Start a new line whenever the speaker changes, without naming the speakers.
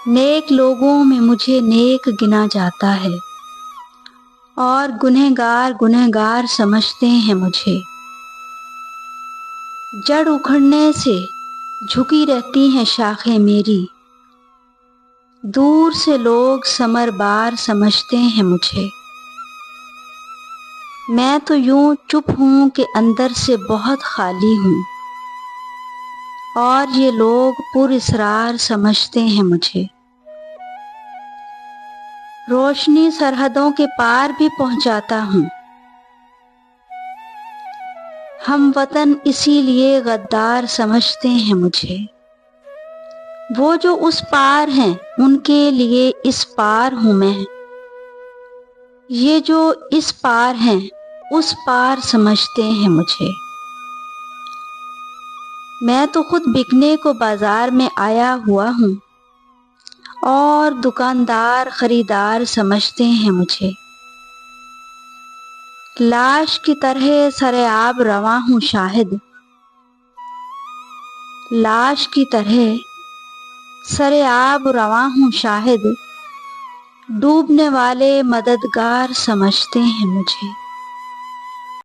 نیک لوگوں میں مجھے نیک گنا جاتا ہے اور گنہگار سمجھتے ہیں مجھے۔ جڑ اکھڑنے سے جھکی رہتی ہیں شاخیں میری، دور سے لوگ ثمر بار سمجھتے ہیں مجھے۔ میں تو یوں چپ ہوں کہ اندر سے بہت خالی ہوں، اور یہ لوگ پر اسرار سمجھتے ہیں مجھے۔ روشنی سرحدوں کے پار بھی پہنچاتا ہوں، ہم وطن اسی لیے غدار سمجھتے ہیں مجھے۔ وہ جو اس پار ہیں ان کے لیے اس پار ہوں میں، یہ جو اس پار ہیں اس پار سمجھتے ہیں مجھے۔ میں تو خود بکنے کو بازار میں آیا ہوا ہوں، اور دکاندار خریدار سمجھتے ہیں مجھے۔ لاش کی طرح سرآب رواں ہوں شاہد، لاش کی طرح سرآب رواں ہوں شاہد، ڈوبنے والے مددگار سمجھتے ہیں مجھے۔